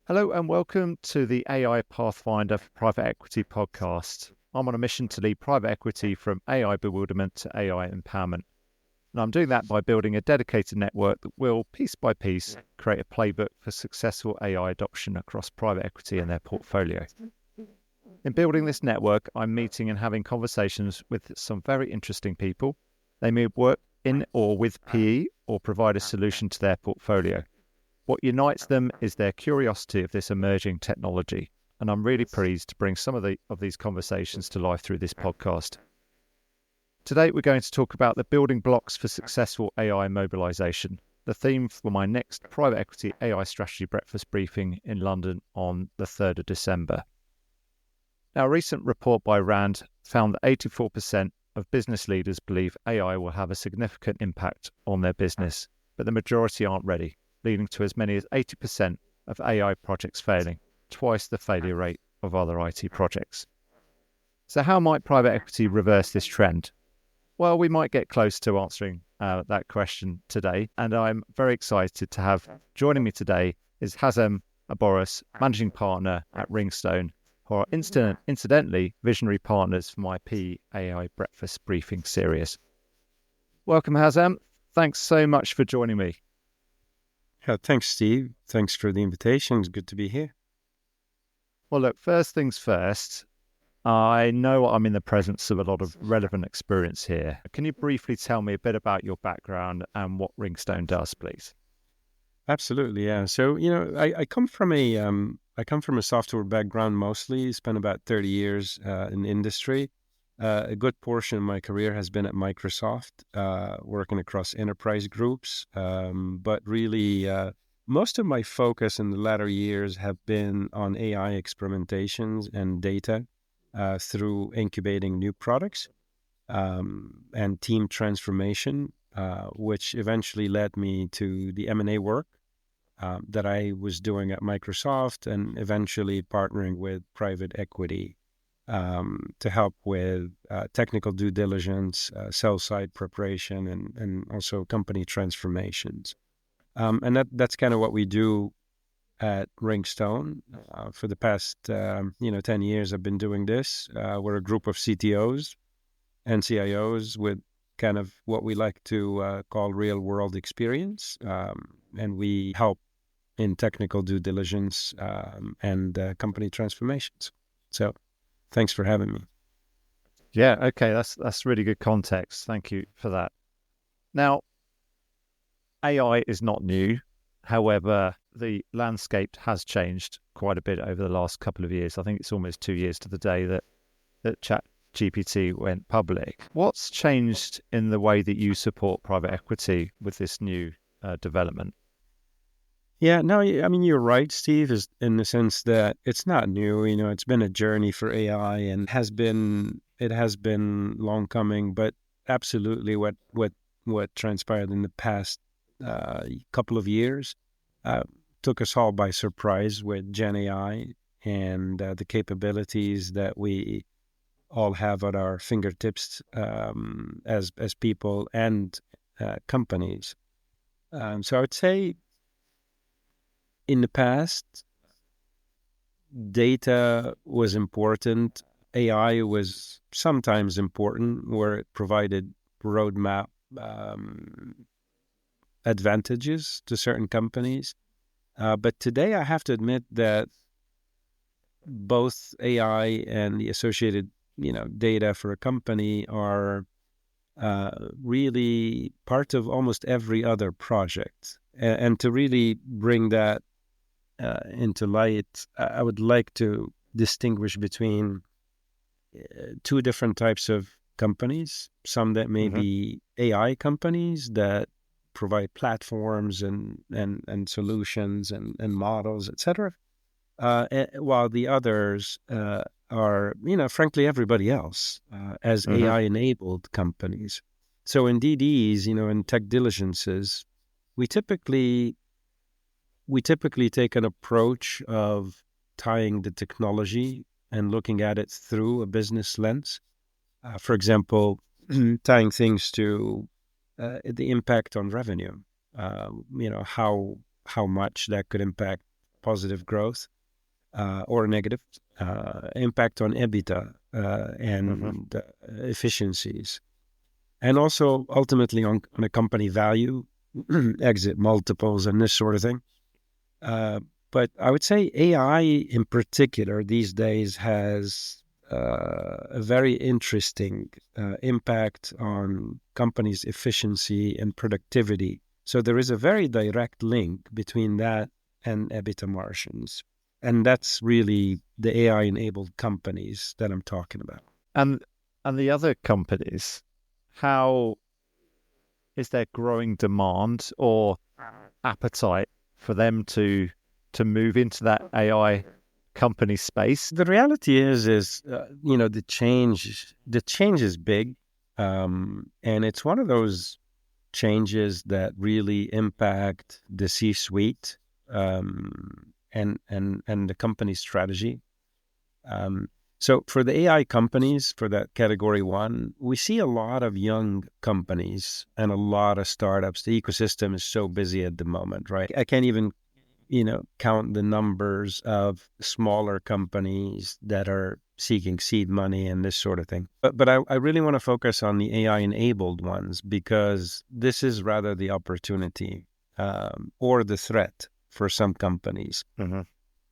Hello and welcome to the AI Pathfinder for Private Equity podcast. I'm on a mission to lead private equity from AI bewilderment to AI empowerment. And I'm doing that by building a dedicated network that will, piece by piece, create a playbook for successful AI adoption across private equity and their portfolio. In building this network, I'm meeting and having conversations with some very interesting people. They may work in or with PE or provide a solution to their portfolio. What unites them is their curiosity of this emerging technology, and I'm really pleased to bring some of these conversations to life through this podcast. Today, we're going to talk about the building blocks for successful AI mobilisation, the theme for my next private equity AI strategy breakfast briefing in London on the 3rd of December. Now, a recent report by RAND found that 84% of business leaders believe AI will have a significant impact on their business, but the majority aren't ready, leading to as many as 80% of AI projects failing, twice the failure rate of other IT projects. So how might private equity reverse this trend? Well, we might get close to answering that question today, and I'm very excited to have joining me today is Hazem Aboris, Managing Partner at RingStone, who are incidentally visionary partners for my PE AI Breakfast Briefing series. Welcome, Hazem. Thanks so much for joining me. Thanks, Steve. Thanks for the invitation. It's good to be here. Well, look, first things first, I know I'm in the presence of a lot of relevant experience here. Can you briefly tell me a bit about your background and what RingStone does, please? Absolutely, yeah. So, I come from a software background mostly. Spent about 30 years in the industry. A good portion of my career has been at Microsoft, working across enterprise groups. But really, most of my focus in the latter years have been on AI experimentations and data through incubating new products and team transformation, which eventually led me to the M&A work that I was doing at Microsoft and eventually partnering with private equity to help with technical due diligence, sell-side preparation, and also company transformations. And that's kind of what we do at RingStone. For the past 10 years, I've been doing this. We're a group of CTOs and CIOs with kind of what we like to call real-world experience, and we help in technical due diligence and company transformations. So thanks for having me. Yeah, okay, that's really good context. Thank you for that. Now, AI is not new. However, the landscape has changed quite a bit over the last couple of years. I think it's almost 2 years to the day that ChatGPT went public. What's changed in the way that you support private equity with this new development? Yeah, no, I mean, you're right, Steve, is in the sense that it's not new. It's been a journey for AI and it has been long coming, but absolutely what transpired in the past couple of years took us all by surprise with Gen AI and the capabilities that we all have at our fingertips as people and companies. So I would say in the past, data was important. AI was sometimes important where it provided roadmap advantages to certain companies. But today I have to admit that both AI and the associated, data for a company are really part of almost every other project. And to really bring that into light, I would like to distinguish between two different types of companies. Some that may be AI companies that provide platforms and solutions and models, etc. While the others are, frankly, everybody else as AI-enabled companies. So in DDs, in tech diligences, we typically take an approach of tying the technology and looking at it through a business lens. For example, tying things to the impact on revenue. How much that could impact positive growth or negative, impact on EBITDA and efficiencies, and also ultimately on a company value, exit multiples, and this sort of thing. But I would say AI in particular these days has a very interesting impact on companies' efficiency and productivity. So there is a very direct link between that and EBITDA margins. And that's really the AI-enabled companies that I'm talking about. And the other companies, how is there growing demand or appetite for them to move into that AI company space? The reality is the change is big, and it's one of those changes that really impact the C-suite and the company's strategy. So for the AI companies, for that category one, we see a lot of young companies and a lot of startups. The ecosystem is so busy at the moment, right? I can't even count the numbers of smaller companies that are seeking seed money and this sort of thing. But I really want to focus on the AI-enabled ones because this is rather the opportunity or the threat for some companies.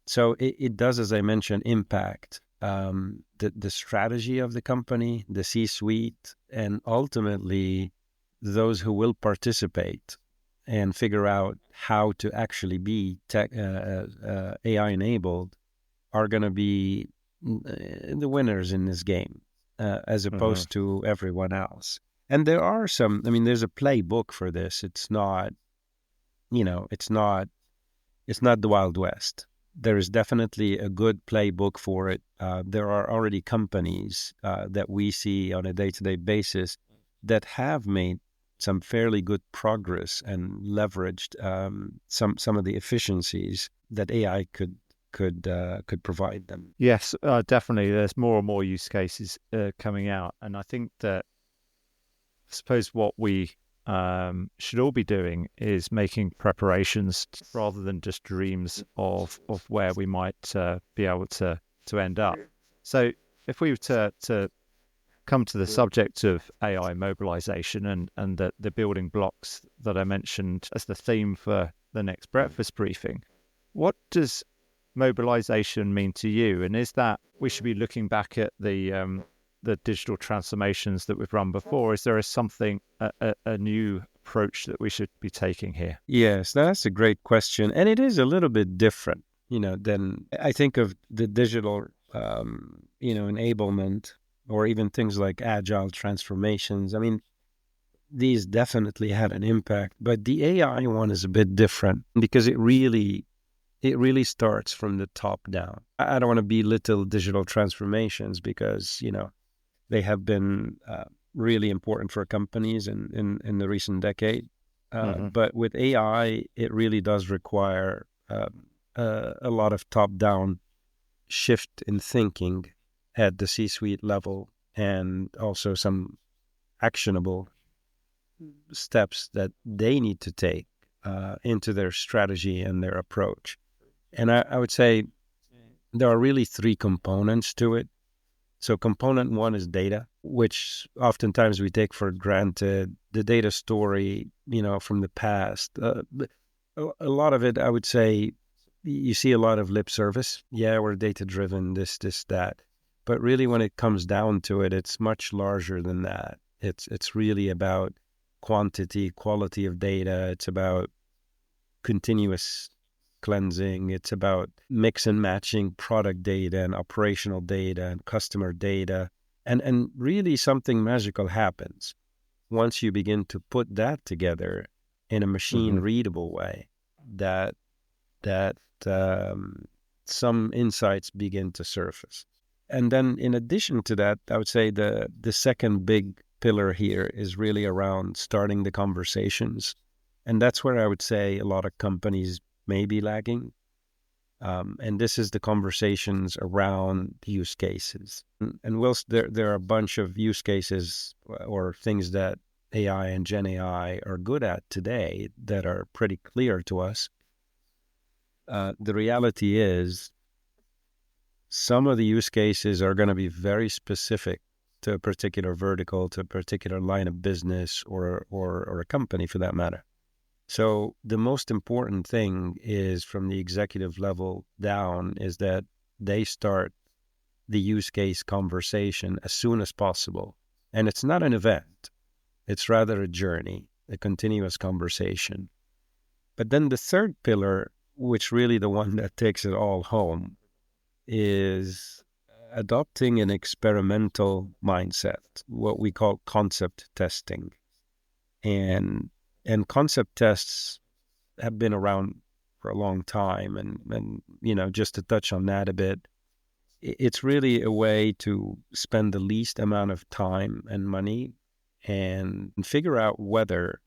So it does, as I mentioned, impact the strategy of the company, the C-suite, and ultimately those who will participate and figure out how to actually be AI-enabled are going to be the winners in this game as opposed to everyone else. And there are there's a playbook for this. It's not, it's not the Wild West. There is definitely a good playbook for it. There are already companies that we see on a day-to-day basis that have made some fairly good progress and leveraged some of the efficiencies that AI could provide them. Yes, definitely. There's more and more use cases coming out, and I think that I suppose what we should all be doing is making preparations rather than just dreams of where we might be able to end up. So if we were to come to the subject of AI mobilization and the building blocks that I mentioned as the theme for the next breakfast briefing, what does mobilization mean to you? And is that we should be looking back at the digital transformations that we've run before? Is there a new approach that we should be taking here? Yes, that's a great question. And it is a little bit different, than I think of the digital, enablement or even things like agile transformations. These definitely had an impact, but the AI one is a bit different because it really starts from the top down. I don't want to belittle digital transformations because, they have been really important for companies in the recent decade. But with AI, it really does require a lot of top-down shift in thinking at the C-suite level and also some actionable steps that they need to take into their strategy and their approach. And I would say there are really three components to it. So component one is data, which oftentimes we take for granted. The data story, from the past. A lot of it, I would say, you see a lot of lip service. Yeah, we're data-driven, this, that. But really, when it comes down to it, it's much larger than that. It's really about quantity, quality of data. It's about continuous cleansing. It's about mix and matching product data and operational data and customer data. And really something magical happens once you begin to put that together in a machine readable way, that some insights begin to surface. And then in addition to that, I would say the second big pillar here is really around starting the conversations. And that's where I would say a lot of companies may be lagging. And this is the conversations around use cases. And whilst there are a bunch of use cases or things that AI and Gen AI are good at today that are pretty clear to us, The reality is some of the use cases are going to be very specific to a particular vertical, to a particular line of business, or a company for that matter. So the most important thing is from the executive level down is that they start the use case conversation as soon as possible. And it's not an event. It's rather a journey, a continuous conversation. But then the third pillar, which really the one that takes it all home, is adopting an experimental mindset, what we call concept testing. And concept tests have been around for a long time. And just to touch on that a bit, it's really a way to spend the least amount of time and money and figure out whether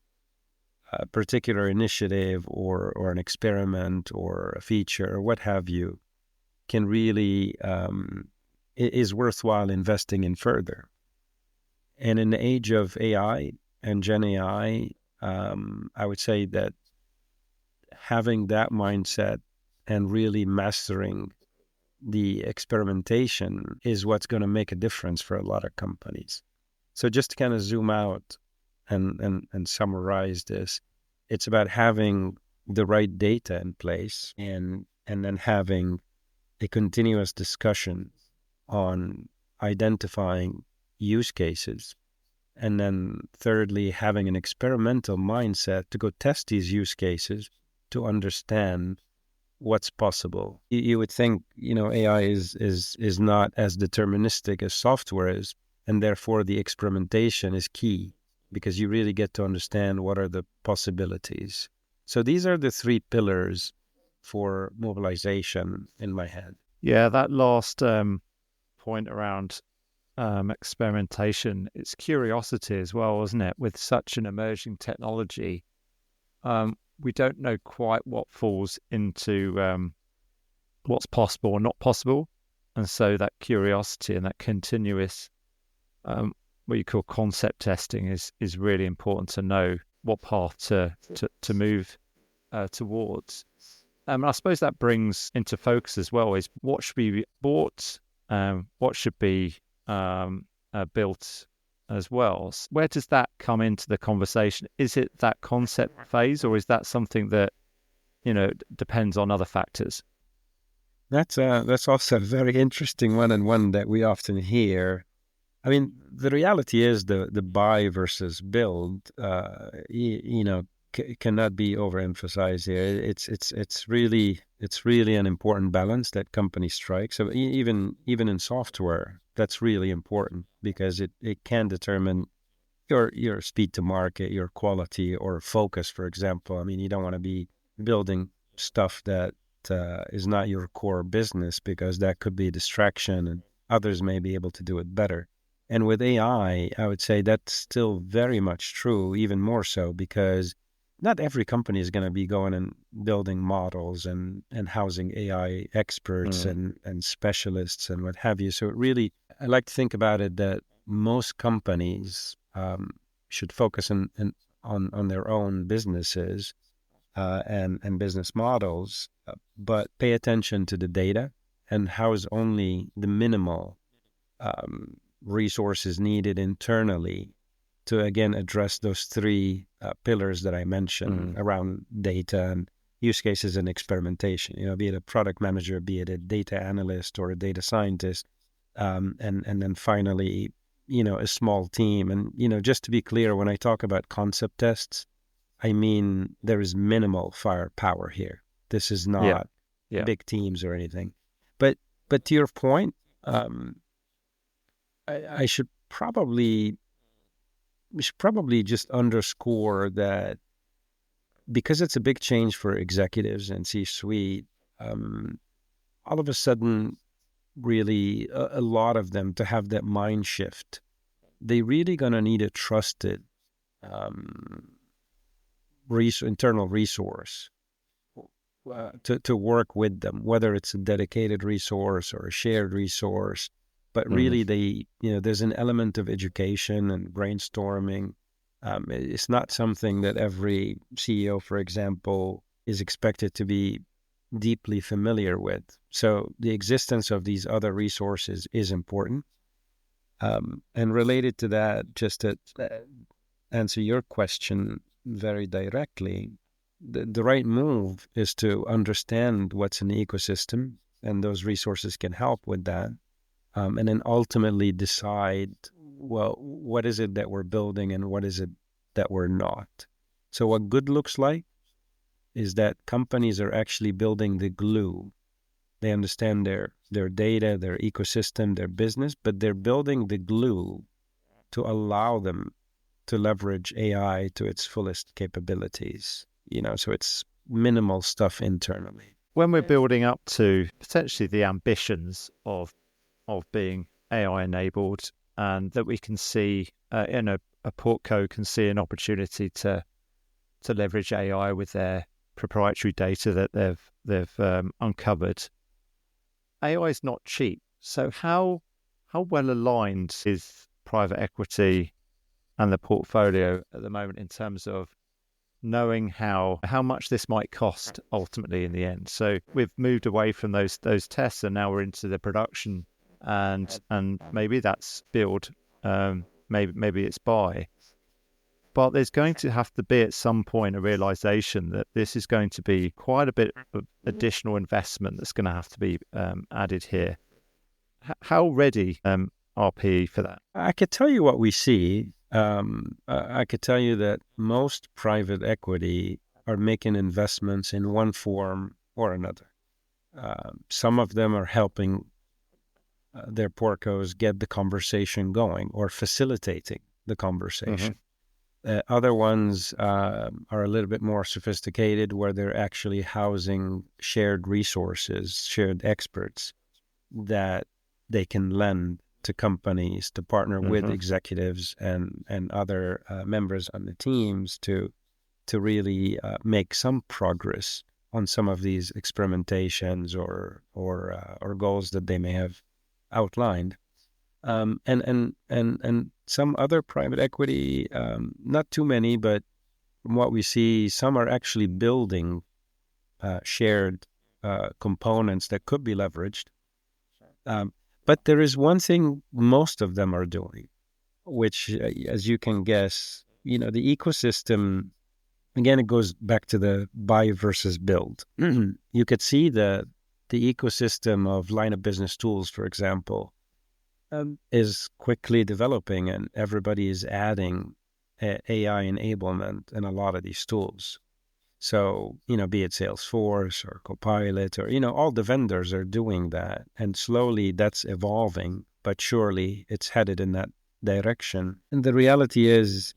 a particular initiative or an experiment or a feature or what have you can really is worthwhile investing in further. And in the age of AI and Gen AI, I would say that having that mindset and really mastering the experimentation is what's going to make a difference for a lot of companies. So just to kind of zoom out and summarize this, it's about having the right data in place and then having a continuous discussion on identifying use cases. And then thirdly, having an experimental mindset to go test these use cases to understand what's possible. You would think, AI is not as deterministic as software is, and therefore the experimentation is key because you really get to understand what are the possibilities. So these are the three pillars for mobilization in my head. Yeah, that last point around experimentation, it's curiosity as well, isn't it? With such an emerging technology, we don't know quite what falls into what's possible or not possible. And so that curiosity and that continuous, what you call concept testing is really important to know what path to move towards. I suppose that brings into focus as well is what should be bought, what should be built as well. Where does that come into the conversation? Is it that concept phase, or is that something that depends on other factors? That's also a very interesting one, and one that we often hear. I mean, the reality is the buy versus build, cannot be overemphasized here. It's really an important balance that companies strike. So even in software, that's really important because it can determine your speed to market, your quality or focus, for example. I mean, you don't want to be building stuff that is not your core business because that could be a distraction and others may be able to do it better. And with AI, I would say that's still very much true, even more so because not every company is going to be going and building models and housing AI experts and specialists and what have you. So it really, I like to think about it that most companies should focus on their own businesses and business models, but pay attention to the data and house only the minimal resources needed internally to, again, address those three pillars that I mentioned around data and use cases and experimentation, be it a product manager, be it a data analyst or a data scientist, and then finally, a small team. And, just to be clear, when I talk about concept tests, I mean, there is minimal firepower here. This is not big teams or anything. But to your point, I should probably just underscore that because it's a big change for executives and C-suite, all of a sudden, really, a lot of them to have that mind shift, they really going to need a trusted internal resource to work with them, whether it's a dedicated resource or a shared resource. But really, there's an element of education and brainstorming. It's not something that every CEO, for example, is expected to be deeply familiar with. So the existence of these other resources is important. And related to that, just to answer your question very directly, the right move is to understand what's in the ecosystem, and those resources can help with that. And then ultimately decide, well, what is it that we're building and what is it that we're not? So what good looks like is that companies are actually building the glue. They understand their data, their ecosystem, their business, but they're building the glue to allow them to leverage AI to its fullest capabilities. So it's minimal stuff internally. When we're building up to potentially the ambitions of being AI enabled, and that we can see in a portco can see an opportunity to leverage AI with their proprietary data that they've uncovered. AI is not cheap. So how well aligned is private equity and the portfolio at the moment in terms of knowing how much this might cost ultimately in the end? So we've moved away from those tests, and now we're into the production, and maybe that's build, maybe it's buy. But there's going to have to be at some point a realization that this is going to be quite a bit of additional investment that's going to have to be added here. How ready are PE for that? I could tell you what we see. I could tell you that most private equity are making investments in one form or another. Some of them are helping their portcos get the conversation going or facilitating the conversation. Other ones are a little bit more sophisticated, where they're actually housing shared resources, shared experts that they can lend to companies to partner with executives and other members on the teams to really make some progress on some of these experimentations or goals that they may have outlined. And some other private equity, not too many, but from what we see, some are actually building shared components that could be leveraged. But there is one thing most of them are doing, which, as you can guess, the ecosystem, again, it goes back to the buy versus build. You could see the ecosystem of line of business tools, for example, is quickly developing, and everybody is adding AI enablement in a lot of these tools. So, be it Salesforce or Copilot or, all the vendors are doing that. And slowly that's evolving, but surely it's headed in that direction. And the reality is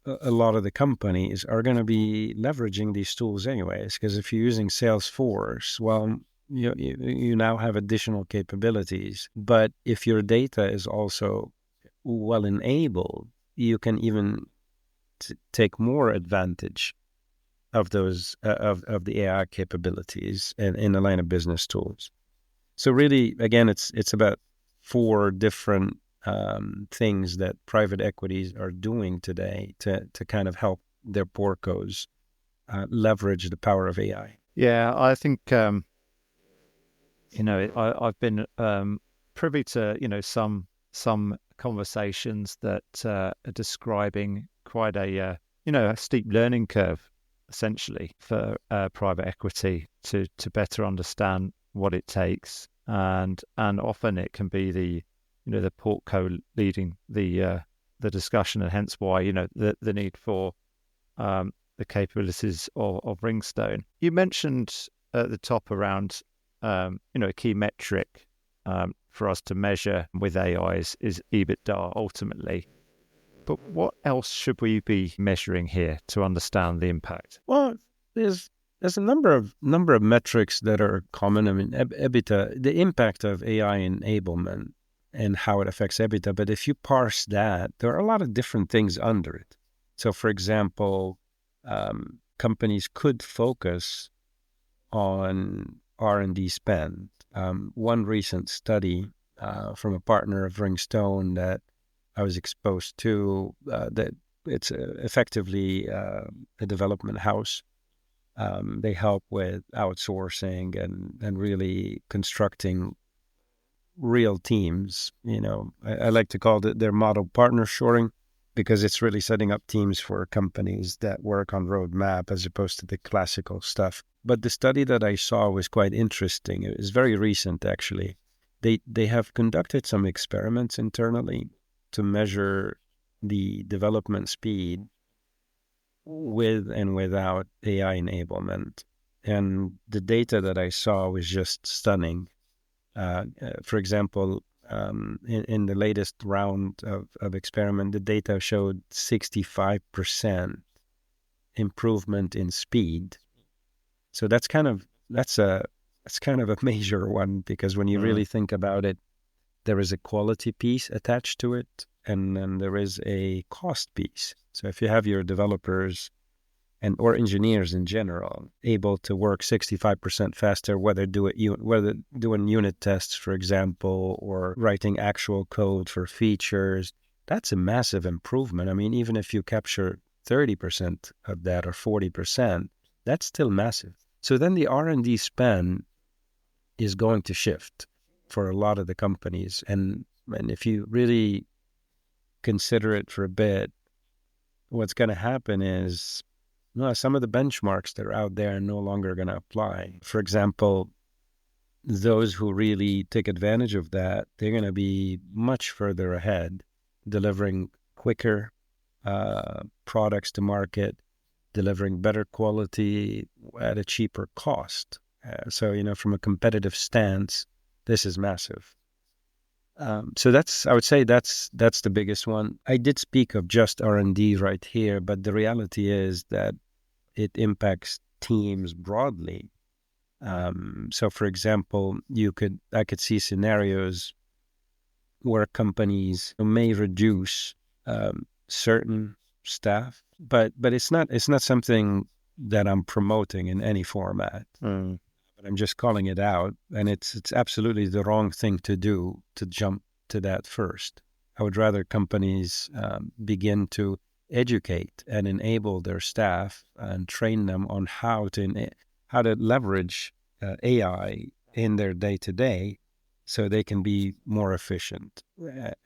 a lot of the companies are going to be leveraging these tools anyways, because if you're using Salesforce, well, you now have additional capabilities. But if your data is also well enabled, you can even take more advantage of those of the AI capabilities in the line of business tools. So really, again, it's about 4 different things that private equities are doing today to kind of help their portcos leverage the power of AI. Yeah, I think I've been privy to some conversations that are describing quite a steep learning curve, essentially, for private equity to better understand what it takes, and often it can be the portco leading the discussion, and hence why the need for the capabilities of RingStone. You mentioned at the top around a key metric for us to measure with AI is EBITDA ultimately. But what else should we be measuring here to understand the impact? Well, there's a number of metrics that are common. I mean, EBITDA, the impact of AI enablement and how it affects EBITDA. But if you parse that, there are a lot of different things under it. So, for example, companies could focus on R&D spend. One recent study from a partner of RingStone that I was exposed to, that it's effectively a development house. They help with outsourcing and really constructing real teams. I like to call it their model partner shoring, because it's really setting up teams for companies that work on roadmap as opposed to the classical stuff. But the study that I saw was quite interesting. It was very recent, actually. They have conducted some experiments internally to measure the development speed with and without AI enablement. And the data that I saw was just stunning. For example, in the latest round of experiment, the data showed 65% improvement in speed. So that's kind of a major one, because when you really think about it, there is a quality piece attached to it, and then there is a cost piece. So if you have your developers or engineers in general able to work 65% faster, whether doing unit tests, for example, or writing actual code for features, that's a massive improvement. I mean, even if you capture 30% of that or 40%, that's still massive. So then the R&D spend is going to shift for a lot of the companies. And if you really consider it for a bit, what's going to happen is some of the benchmarks that are out there are no longer going to apply. For example, those who really take advantage of that, they're going to be much further ahead, delivering quicker products to market, delivering better quality at a cheaper cost. So, from a competitive stance, this is massive. So I would say that's the biggest one. I did speak of just R&D right here, but the reality is that it impacts teams broadly. So, for example, I could see scenarios where companies may reduce certain staff, but it's not something that I'm promoting in any format. But I'm just calling it out, and it's absolutely the wrong thing to do, to jump to that first. I would rather companies begin to educate and enable their staff and train them on how to leverage AI in their day-to-day, so they can be more efficient,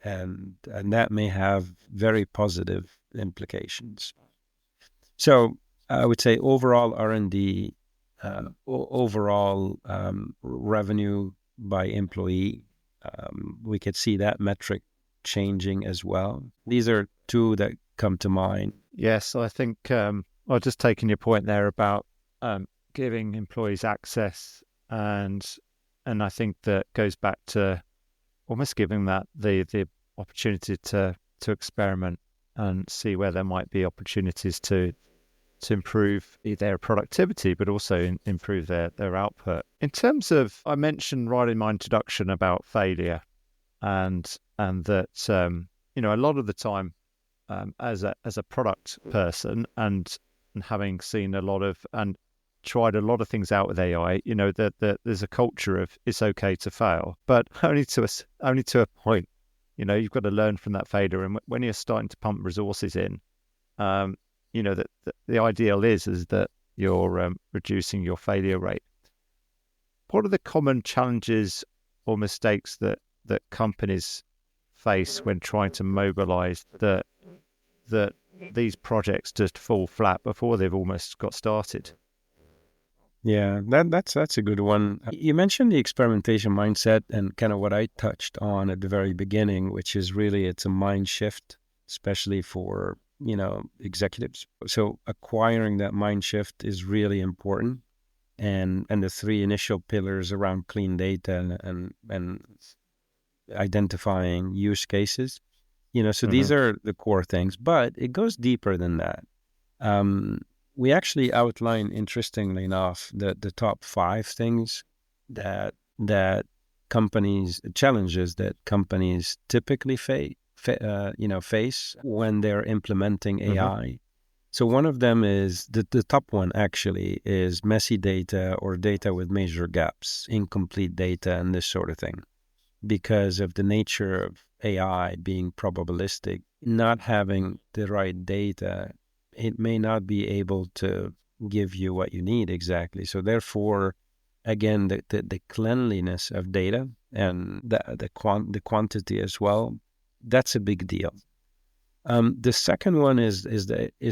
and that may have very positive implications. So I would say overall R&D, overall revenue by employee, we could see that metric changing as well. These are two that come to mind. Yes, I think just taking your point there about giving employees access, and I think that goes back to almost giving that the opportunity to experiment and see where there might be opportunities to improve their productivity, but also improve their output. In terms of, I mentioned right in my introduction about failure, and that a lot of the time, as a product person, and having seen a lot of and tried a lot of things out with AI, that there's a culture of it's okay to fail, but only to a point. You've got to learn from that failure, and when you're starting to pump resources in, that the ideal is that you're reducing your failure rate. What are the common challenges or mistakes that companies face when trying to mobilize that these projects just fall flat before they've almost got started? Yeah, that's a good one. You mentioned the experimentation mindset, and kind of what I touched on at the very beginning, which is really it's a mind shift, especially for executives. So acquiring that mind shift is really important, and the three initial pillars around clean data and identifying use cases. So these are the core things, but it goes deeper than that. We actually outline, interestingly enough, the top 5 things that challenges that companies typically face when they're implementing AI. So one of them is the top one actually is messy data, or data with major gaps, incomplete data, and this sort of thing. Because of the nature of AI being probabilistic, not having the right data, it may not be able to give you what you need exactly. So therefore, again, the cleanliness of data and the quantity as well, that's a big deal. The second one is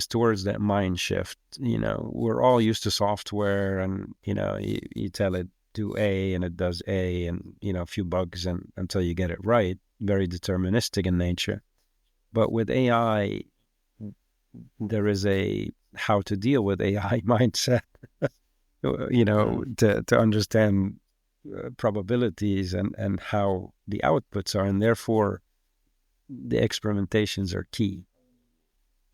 towards that mind shift. We're all used to software, and you tell it do A and it does A, and a few bugs and until you get it right. Very deterministic in nature. But with AI, there is a how to deal with AI mindset. To understand probabilities and how the outputs are, and therefore the experimentations are key.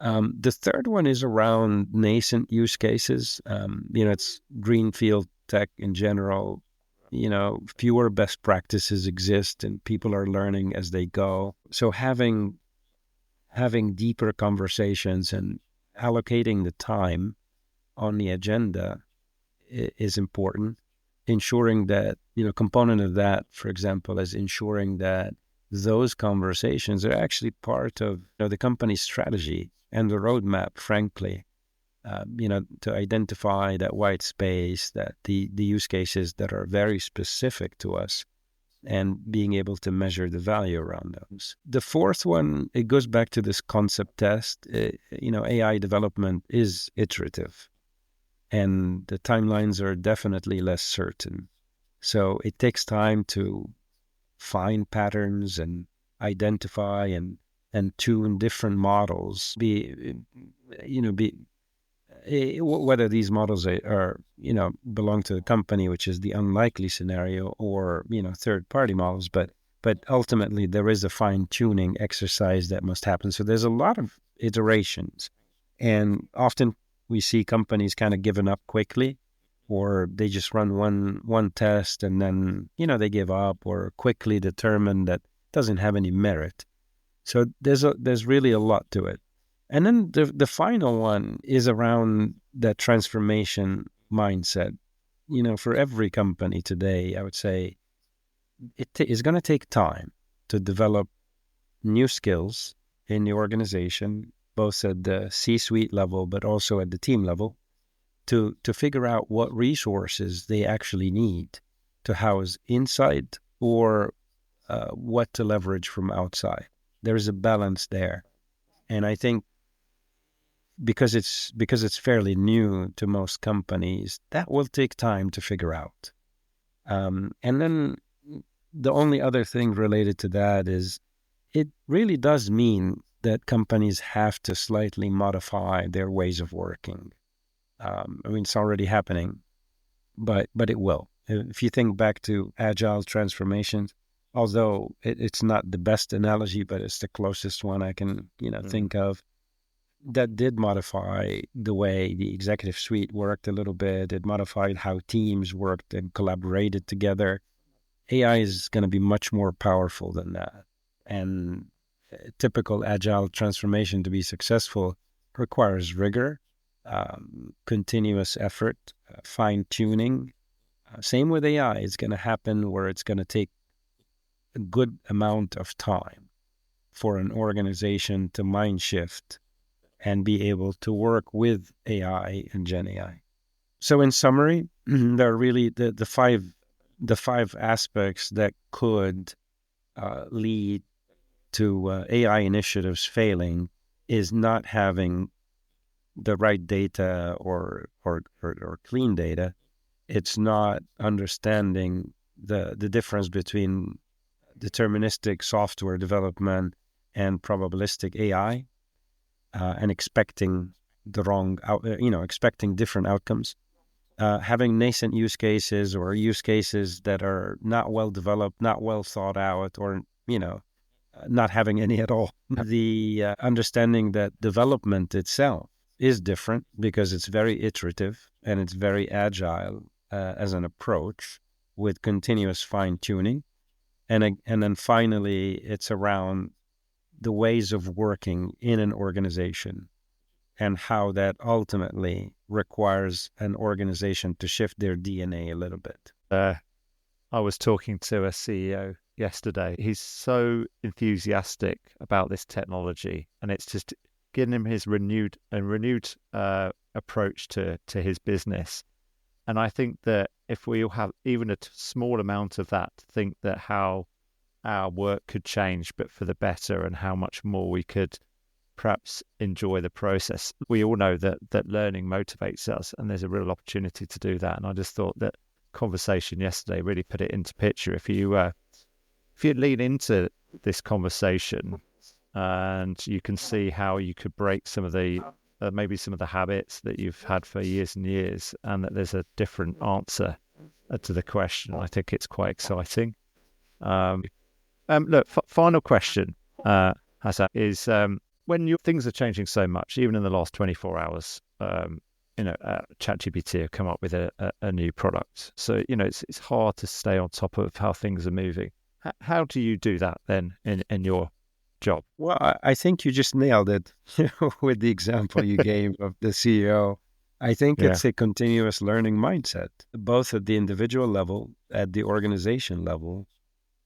The third one is around nascent use cases. It's greenfield tech in general. Fewer best practices exist, and people are learning as they go. So having deeper conversations and allocating the time on the agenda is important. Ensuring that, component of that, for example, is ensuring that those conversations are actually part of the company's strategy and the roadmap, frankly, to identify that white space, that the use cases that are very specific to us, and being able to measure the value around those. The fourth one, it goes back to this concept test. AI development is iterative, and the timelines are definitely less certain. So it takes time to find patterns and identify and tune different models. Whether these models are belong to the company, which is the unlikely scenario, or third-party models, but ultimately there is a fine-tuning exercise that must happen. So there's a lot of iterations, and often we see companies kind of giving up quickly, or they just run one test and then they give up, or quickly determine that doesn't have any merit. So there's really a lot to it. And then the final one is around that transformation mindset. For every company today, I would say it's going to take time to develop new skills in the organization, both at the C-suite level, but also at the team level, to figure out what resources they actually need to house inside, or what to leverage from outside. There's a balance there. And I think because it's fairly new to most companies, that will take time to figure out. And then the only other thing related to that is it really does mean that companies have to slightly modify their ways of working. It's already happening, but it will. If you think back to agile transformations, although it's not the best analogy, but it's the closest one I can think of, that did modify the way the executive suite worked a little bit. It modified how teams worked and collaborated together. AI is going to be much more powerful than that. And typical agile transformation to be successful requires rigor, continuous effort, fine-tuning. Same with AI. It's going to happen where it's going to take a good amount of time for an organization to mind shift and be able to work with AI and Gen AI. So in summary, there are really the five aspects that could lead to AI initiatives failing is not having the right data or clean data. It's not understanding the difference between deterministic software development and probabilistic AI, and expecting expecting different outcomes. Having nascent use cases or use cases that are not well developed, not well thought out, or not having any at all. The understanding that development itself is different because it's very iterative and it's very agile as an approach with continuous fine-tuning. And then finally, it's around the ways of working in an organization and how that ultimately requires an organization to shift their DNA a little bit. I was talking to a CEO yesterday. He's so enthusiastic about this technology, and it's just giving him his renewed approach to his business. And I think that if we all have even a small amount of that, think that how our work could change, but for the better, and how much more we could perhaps enjoy the process. We all know that learning motivates us, and there's a real opportunity to do that. And I just thought that conversation yesterday really put it into picture. If you lean into this conversation, and you can see how you could break some of the maybe some of the habits that you've had for years and years, and that there's a different answer to the question. I think it's quite exciting. Look, final question, Hazem, is when things are changing so much, even in the last 24 hours, ChatGPT have come up with a new product. So, it's hard to stay on top of how things are moving. How do you do that then in your job? Well, I think you just nailed it with the example you gave of the CEO. I think it's a continuous learning mindset, both at the individual level, at the organization level,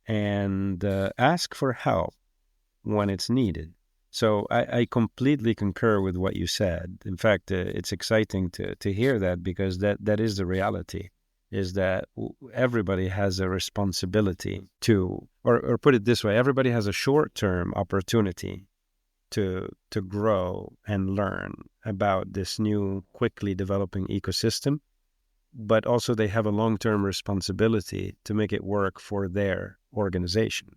and ask for help when it's needed. So I completely concur with what you said. In fact, it's exciting to hear that, because that is the reality, is that everybody has a responsibility to, or put it this way, everybody has a short-term opportunity to grow and learn about this new, quickly developing ecosystem, but also they have a long-term responsibility to make it work for their organization.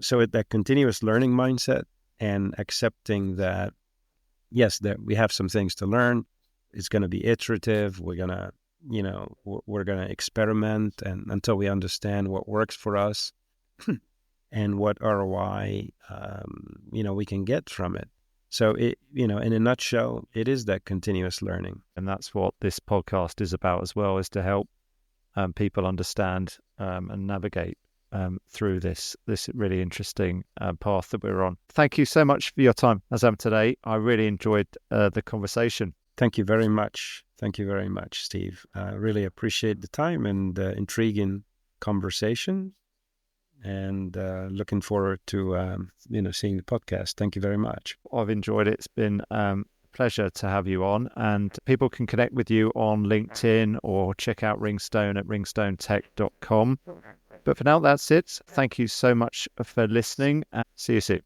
So that continuous learning mindset, and accepting that, yes, that we have some things to learn. It's going to be iterative. We're going to, we're going to experiment and until we understand what works for us and what ROI, we can get from it. So in a nutshell, it is that continuous learning. And that's what this podcast is about as well, is to help people understand and navigate through this really interesting path that we're on. Thank you so much for your time, Hazem, today. I really enjoyed the conversation. Thank you very much. Thank you very much, Steve. I really appreciate the time and the intriguing conversation, and looking forward to seeing the podcast. Thank you very much. I've enjoyed it. It's been a pleasure to have you on, and people can connect with you on LinkedIn or check out RingStone at ringstonetech.com. But for now, that's it. Thank you so much for listening, and see you soon.